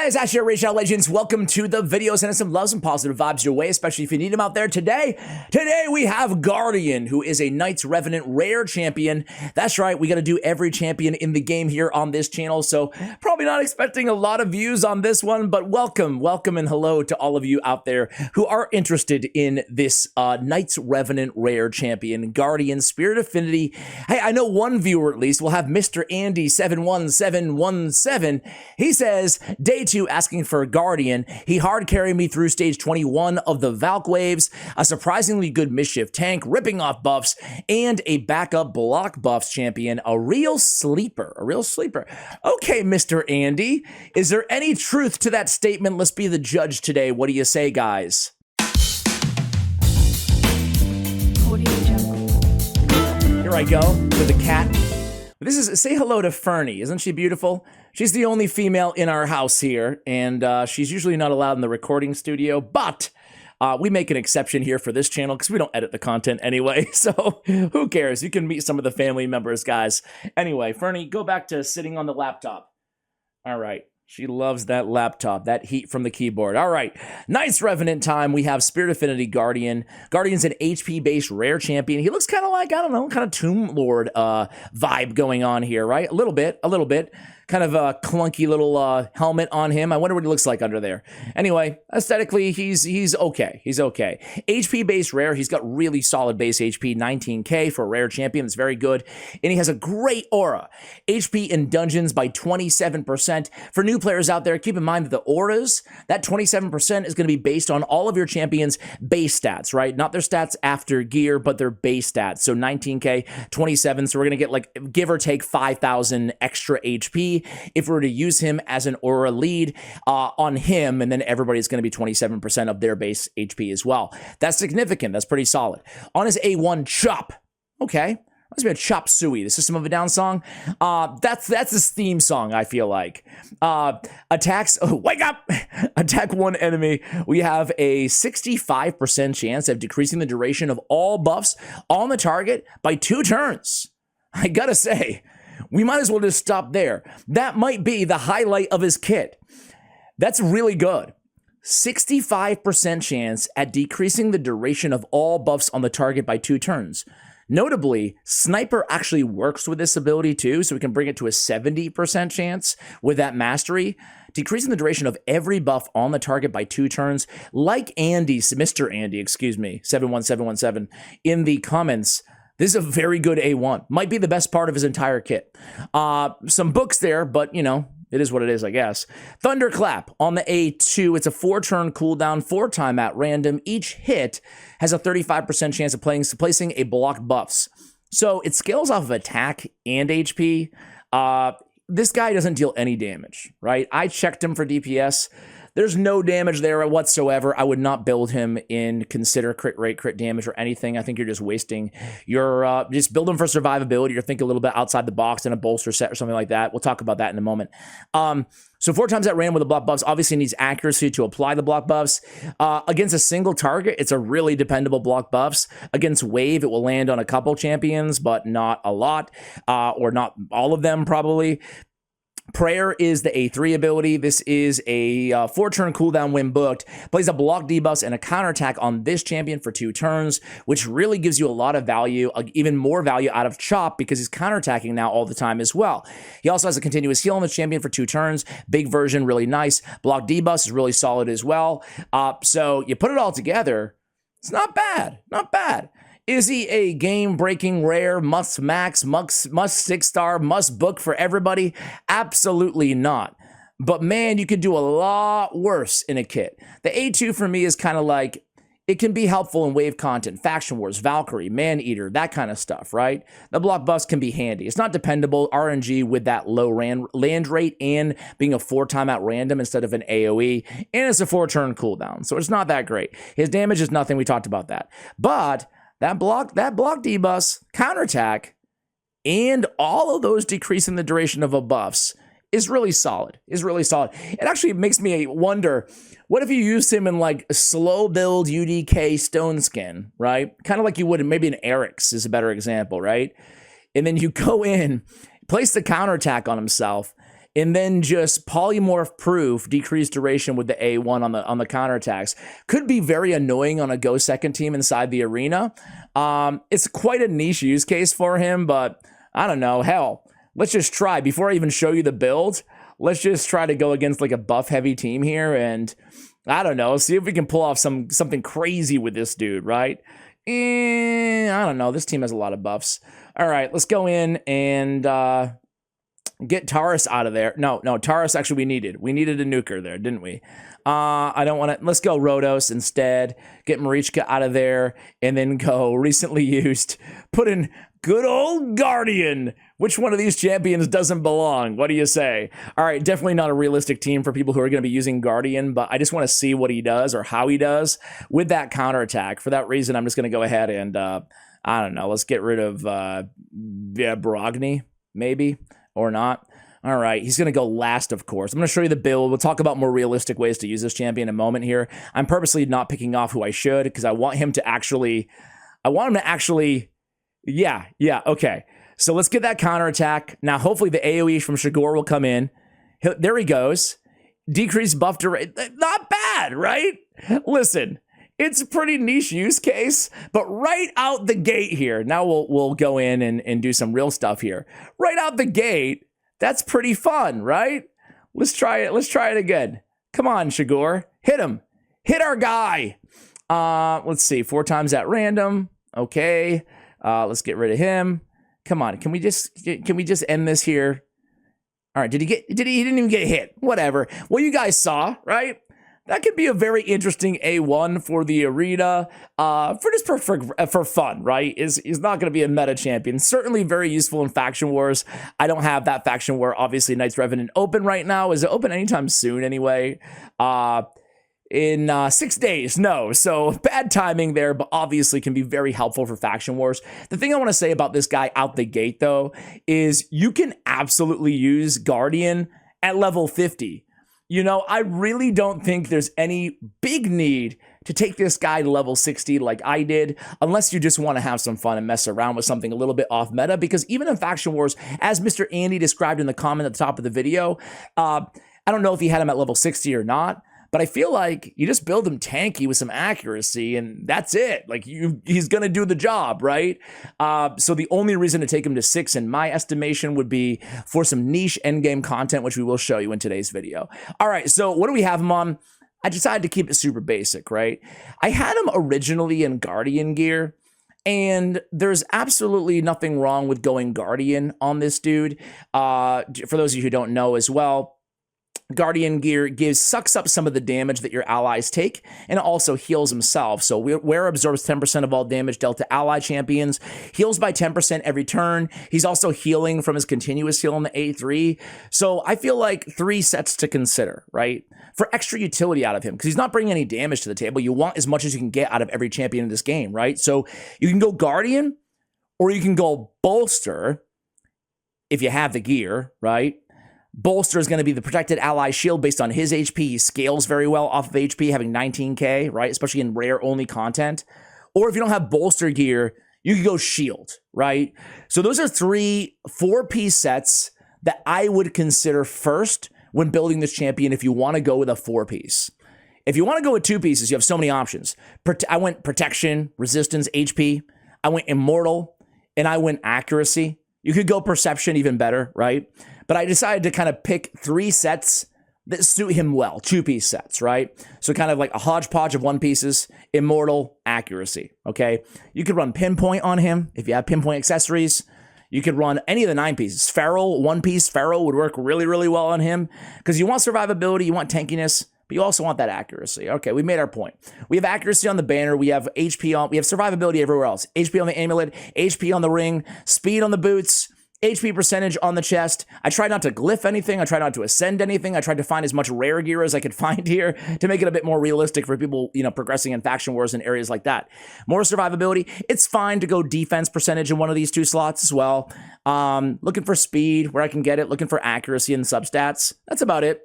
guys, Ash here, Rage Out Legends. Welcome to the video. Sending some love, some positive vibes your way, especially if you need them out there today. Today we have Guardian, who is a Knights Revanent rare champion. That's right, we got to do every champion in the game here on this channel, so probably not expecting a lot of views on this one, but welcome and hello to all of you out there who are interested in this Knights Revanent rare champion, Guardian Spirit Affinity. Hey, I know one viewer at least will have Mr. Andy 71717. He says, Day 2 asking for a Guardian. He hard carried me through stage 21 of the Valk waves, a surprisingly good mischief tank, ripping off buffs, and a backup block buffs champion, a real sleeper. Okay, Mr. Andy, is there any truth to that statement? Let's be the judge today. What do you say, guys? Here I go with the cat. This is, say hello to Fernie. Isn't she beautiful? She's the only female in our house here, and she's usually not allowed in the recording studio, but we make an exception here for this channel because we don't edit the content anyway, so who cares? You can meet some of the family members, guys. Anyway, Fernie, go back to sitting on the laptop. All right. She loves that laptop, that heat from the keyboard. All right, Knights Revanent time. We have Spirit Affinity Guardian. Guardian's an HP-based rare champion. He looks kind of like, I don't know, kind of Tomb Lord vibe going on here, right? A little bit. Kind of a clunky little helmet on him. I wonder what he looks like under there. Anyway, aesthetically, he's okay. He's okay. HP-based rare. He's got really solid base HP, 19k for a rare champion. That's very good. And he has a great aura. HP in dungeons by 27%. For new players out there, keep in mind that the auras, that 27% is going to be based on all of your champions' base stats, right? Not their stats after gear, but their base stats. So 19k, 27. So we're going to get like, give or take 5,000 extra HP if we were to use him as an aura lead on him, and then everybody's going to be 27% of their base HP as well. That's significant. That's pretty solid. On his A1 Chop. Okay. Must be a Chop Suey, the System of a Down song. That's his theme song, I feel like. Attacks, wake up! Attack one enemy. We have a 65% chance of decreasing the duration of all buffs on the target by 2 turns. I gotta say, we might as well just stop there. That might be the highlight of his kit. That's really good. 65% chance at decreasing the duration of all buffs on the target by 2 turns. Notably, Sniper actually works with this ability too, so we can bring it to a 70% chance with that mastery, decreasing the duration of every buff on the target by 2 turns, like Mr. Andy, 71717, in the comments. This is a very good A1. Might be the best part of his entire kit. Some books there, but, you know, it is what it is, I guess. Thunderclap on the A2. It's a 4-turn cooldown, 4 time at random. Each hit has a 35% chance of placing a block buffs. So it scales off of attack and HP. This guy doesn't deal any damage, right? I checked him for DPS. There's no damage there whatsoever. I would not build him in consider crit rate, crit damage, or anything. I think you're just wasting your, just build him for survivability or think a little bit outside the box in a bolster set or something like that. We'll talk about that in a moment. So 4 times at random with the block buffs, obviously needs accuracy to apply the block buffs. Against a single target, it's a really dependable block buffs. Against wave, it will land on a couple champions, but not a lot, or not all of them probably. Prayer is the A3 ability. This is a 4-turn cooldown when booked. Plays a block debuffs and a counterattack on this champion for 2 turns, which really gives you a lot of value, even more value out of Chop because he's counterattacking now all the time as well. He also has a continuous heal on the champion for 2 turns. Big version, really nice. Block debuffs is really solid as well. So you put it all together, it's not bad. Not bad. Is he a game-breaking rare, must max, must 6-star, must book for everybody? Absolutely not. But man, you could do a lot worse in a kit. The A2 for me is kind of like, it can be helpful in wave content, Faction Wars, Valkyrie, Man-Eater, that kind of stuff, right? The block buffs can be handy. It's not dependable, RNG with that low land rate and being a 4-time at random instead of an AoE, and it's a 4-turn cooldown, so it's not that great. His damage is nothing, we talked about that. But that block debuffs, counterattack, and all of those decreasing the duration of a buffs is really solid. It actually makes me wonder, what if you used him in like a slow build UDK stone skin, right? Kind of like you would in maybe an Eric's is a better example, right? And then you go in, place the counterattack on himself, and then just polymorph proof, decreased duration with the A1 on the counterattacks. Could be very annoying on a go second team inside the arena. It's quite a niche use case for him, but I don't know. Hell, let's just try. Before I even show you the build, let's just try to go against like a buff heavy team here, and I don't know, see if we can pull off something crazy with this dude, right? I don't know. This team has a lot of buffs. All right, let's go in and get Taurus out of there. No, Taurus actually we needed. We needed a nuker there, didn't we? I don't want to. Let's go Rhodos instead. Get Marichka out of there, and then go recently used. Put in good old Guardian. Which one of these champions doesn't belong? What do you say? All right, definitely not a realistic team for people who are going to be using Guardian, but I just want to see what he does or how he does with that counterattack. For that reason, I'm just going to go ahead and, I don't know, let's get rid of Brogni, maybe, or not. All right, he's going to go last, of course. I'm going to show you the build. We'll talk about more realistic ways to use this champion in a moment here. I'm purposely not picking off who I should because I want him to actually, yeah, okay. So let's get that counterattack. Now, hopefully the AoE from Shigor will come in. There he goes. Decreased buff duration. Not bad, right? Listen, it's a pretty niche use case, but right out the gate here, now we'll go in and do some real stuff here. Right out the gate, that's pretty fun, right? Let's try it. Let's try it again. Come on, Shigor. Hit him. Hit our guy. Let's see. 4 times at random. Okay. Let's get rid of him. Come on, can we just end this here? All right, he didn't even get hit. Whatever. Well, you guys saw, right? That could be a very interesting A1 for the arena, for fun, right? Is not going to be a meta champion. Certainly very useful in Faction Wars. I don't have that Faction War, obviously, Knights Revanent open right now. Is it open anytime soon anyway? In 6 days, no. So bad timing there, but obviously can be very helpful for Faction Wars. The thing I want to say about this guy out the gate, though, is you can absolutely use Guardian at level 50. You know, I really don't think there's any big need to take this guy to level 60 like I did, unless you just want to have some fun and mess around with something a little bit off meta, because even in Faction Wars, as Mr. Andy described in the comment at the top of the video, I don't know if he had him at level 60 or not, but I feel like you just build him tanky with some accuracy, and that's it. Like, he's going to do the job, right? So the only reason to take him to 6, in my estimation, would be for some niche endgame content, which we will show you in today's video. All right, so what do we have him on? I decided to keep it super basic, right? I had him originally in Guardian gear, and there's absolutely nothing wrong with going Guardian on this dude. For those of you who don't know as well, Guardian gear sucks up some of the damage that your allies take, and it also heals himself. So Wear absorbs 10% of all damage dealt to ally champions, heals by 10% every turn. He's also healing from his continuous heal in the A3. So I feel like 3 sets to consider, right? For extra utility out of him, because he's not bringing any damage to the table. You want as much as you can get out of every champion in this game, right? So you can go Guardian, or you can go Bolster, if you have the gear, right? Bolster is going to be the protected ally shield based on his HP. He scales very well off of HP, having 19k, right? Especially in rare-only content. Or if you don't have Bolster gear, you can go Shield, right? So those are 3 4-piece sets that I would consider first when building this champion if you want to go with a 4-piece. If you want to go with 2 pieces, you have so many options. I went Protection, Resistance, HP. I went Immortal, and I went Accuracy. You could go Perception, even better, right? But I decided to kind of pick 3 sets that suit him well, 2-piece sets, right? So kind of like a hodgepodge of 1 pieces, Immortal, Accuracy, okay? You could run Pinpoint on him if you have Pinpoint accessories. You could run any of the 9 pieces. Feral, 1-piece Feral would work really, really well on him because you want survivability, you want tankiness, but you also want that accuracy. Okay, we made our point. We have accuracy on the banner. We have HP on, we have survivability everywhere else. HP on the amulet, HP on the ring, speed on the boots, HP percentage on the chest. I tried not to glyph anything. I tried not to ascend anything. I tried to find as much rare gear as I could find here to make it a bit more realistic for people, you know, progressing in Faction Wars and areas like that. More survivability. It's fine to go defense percentage in one of these 2 slots as well. Looking for speed where I can get it. Looking for accuracy and substats. That's about it.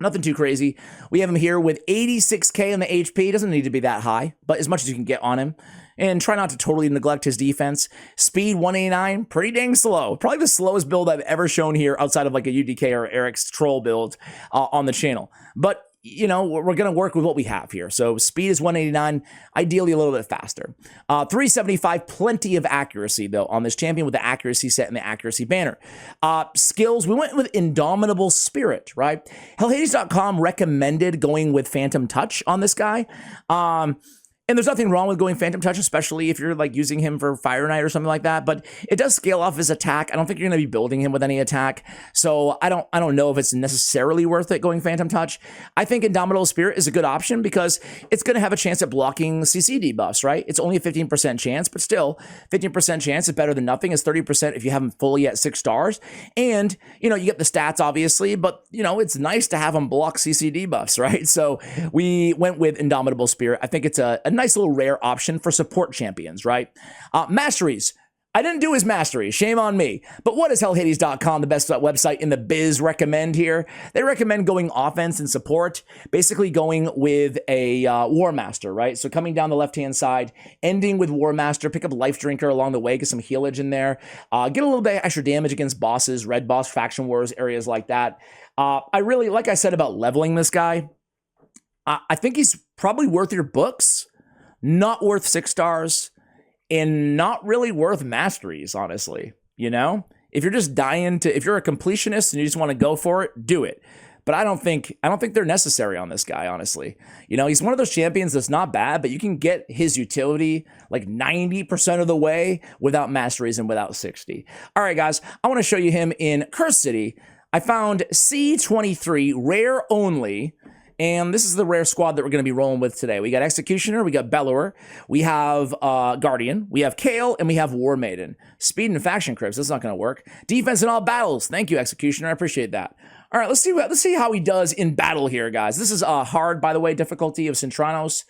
Nothing too crazy. We have him here with 86k on the HP. Doesn't need to be that high, but as much as you can get on him. And try not to totally neglect his defense. Speed 189, pretty dang slow. Probably the slowest build I've ever shown here outside of like a UDK or Eric's troll build on the channel. But you know, we're going to work with what we have here. So speed is 189, ideally a little bit faster. 375, plenty of accuracy, though, on this champion with the accuracy set and the accuracy banner. Skills, we went with Indomitable Spirit, right? Hellhades.com recommended going with Phantom Touch on this guy. And there's nothing wrong with going Phantom Touch, especially if you're like using him for Fire Knight or something like that. But it does scale off his attack. I don't think you're going to be building him with any attack. So I don't know if it's necessarily worth it going Phantom Touch. I think Indomitable Spirit is a good option because it's going to have a chance at blocking CC debuffs, right? It's only a 15% chance, but still 15% chance is better than nothing. It's 30% if you have him fully at 6 stars. And, you know, you get the stats, obviously, but, you know, it's nice to have him block CC debuffs, right? So we went with Indomitable Spirit. I think it's a nice little rare option for support champions, right? Masteries. I didn't do his Masteries. Shame on me. But what does Hellhades.com, the best website in the biz, recommend here? They recommend going offense and support, basically going with a War Master, right? So coming down the left-hand side, ending with War Master, pick up Life Drinker along the way, get some healage in there, get a little bit extra damage against bosses, Red Boss, Faction Wars, areas like that. I really, like I said about leveling this guy, I think he's probably worth your books. Not worth 6 stars, and not really worth Masteries, honestly. You know, if you're just dying to, if you're a completionist and you just want to go for it, do it. But I don't think they're necessary on this guy, honestly. You know, he's one of those champions that's not bad, but you can get his utility like 90% of the way without Masteries and without 60. All right, guys, I want to show you him in Curse City. I found C23, rare only. And this is the rare squad that we're going to be rolling with today. We got Executioner, we got Bellower, we have Guardian, we have Kale, and we have War Maiden. Speed and Faction Crypts, that's not going to work. Defense in all battles. Thank you, Executioner. I appreciate that. All right, let's see how he does in battle here, guys. This is hard, by the way, difficulty of Centranos.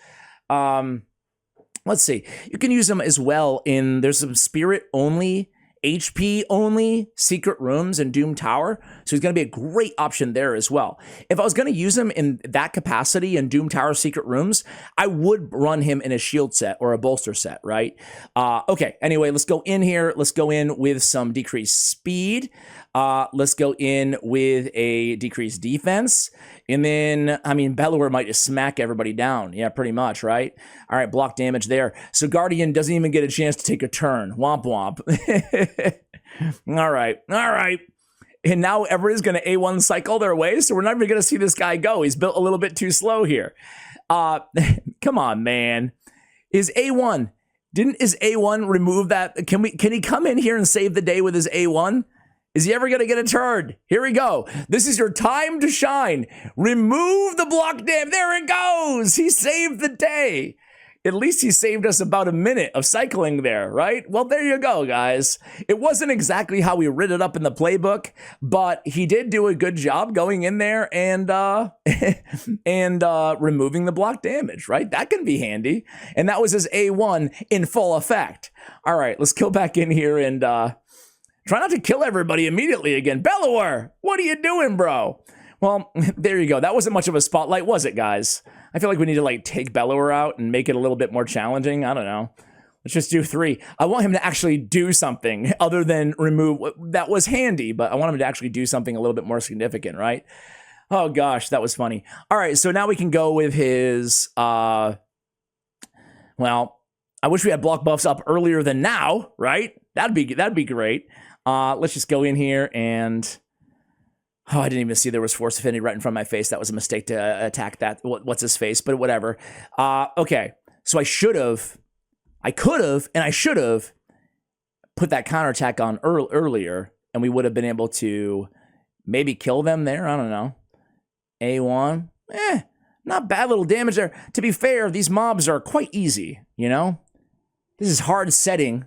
Let's see. You can use them as well in, there's some Spirit only, HP only, Secret Rooms, and Doom Tower. So he's going to be a great option there as well. If I was going to use him in that capacity in Doom Tower Secret Rooms, I would run him in a shield set or a bolster set, right? Okay, anyway, let's go in here. Let's go in with some decreased speed. Let's go in with a decreased defense. And then, I mean, Bellower might just smack everybody down. Yeah, pretty much, right? All right, block damage there. So Guardian doesn't even get a chance to take a turn. Womp womp. All right. And now everybody's going to A1 cycle their way, so we're not even going to see this guy go. He's built a little bit too slow here. Come on, man. Is A1 remove that? Can he come in here and save the day with his A1? Is he ever going to get a turn? Here we go. This is your time to shine. Remove the block dam. There it goes. He saved the day. At least he saved us about a minute of cycling there, right? Well, there you go, guys. It wasn't exactly how we writ it up in the playbook, but he did do a good job going in there and removing the block damage, right? That can be handy. And that was his A1 in full effect. All right, let's go back in here and try not to kill everybody immediately again. Bellower, what are you doing, bro? Well, there you go. That wasn't much of a spotlight, was it, guys? I feel like we need to like take Bellower out and make it a little bit more challenging. I don't know. Let's just do 3. I want him to actually do something other than remove. That was handy, but I want him to actually do something a little bit more significant, right? Oh gosh, that was funny. All right, so now we can go with his, well, I wish we had block buffs up earlier than now, right? That'd be great. Let's just go in here and, oh, I didn't even see there was Force Affinity right in front of my face. That was a mistake to attack that. What's his face? But whatever. Okay, so I should have put that counterattack on earlier, and we would have been able to maybe kill them there. I don't know. A1, not bad little damage there. To be fair, these mobs are quite easy, you know? This is hard setting.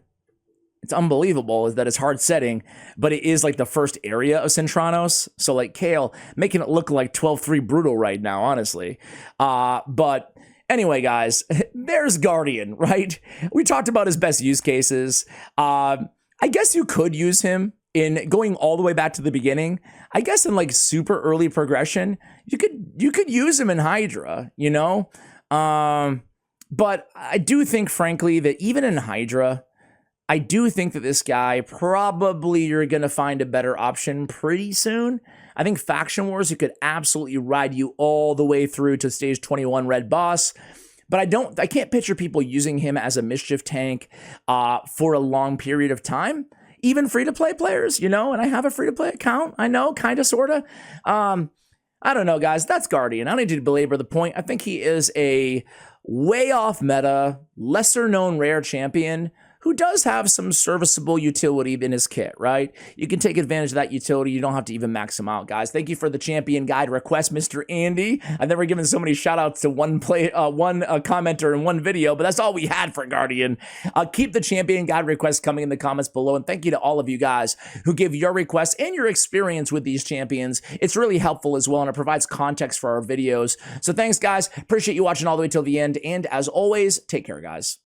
It's unbelievable that it's hard setting, but it is like the first area of Centranos. So like Kale, making it look like 12-3 brutal right now, honestly. But anyway, guys, there's Guardian, right? We talked about his best use cases. I guess you could use him in going all the way back to the beginning, I guess in like super early progression, you could use him in Hydra, you know? But I do think, frankly, that even in Hydra, I do think that this guy, probably you're going to find a better option pretty soon. I think Faction Wars, it could absolutely ride you all the way through to stage 21 Red Boss. But I can't picture people using him as a mischief tank for a long period of time. Even free-to-play players, you know, and I have a free-to-play account. I know, kind of, sort of. I don't know, guys. That's Guardian. I don't need to belabor the point. I think he is a way off meta, lesser-known rare champion who does have some serviceable utility in his kit, right? You can take advantage of that utility. You don't have to even max him out, guys. Thank you for the champion guide request, Mr. Andy. I've never given so many shout-outs to one commenter in one video, but that's all we had for Guardian. Keep the champion guide requests coming in the comments below, and thank you to all of you guys who give your requests and your experience with these champions. It's really helpful as well, and it provides context for our videos. So thanks, guys. Appreciate you watching all the way till the end, and as always, take care, guys.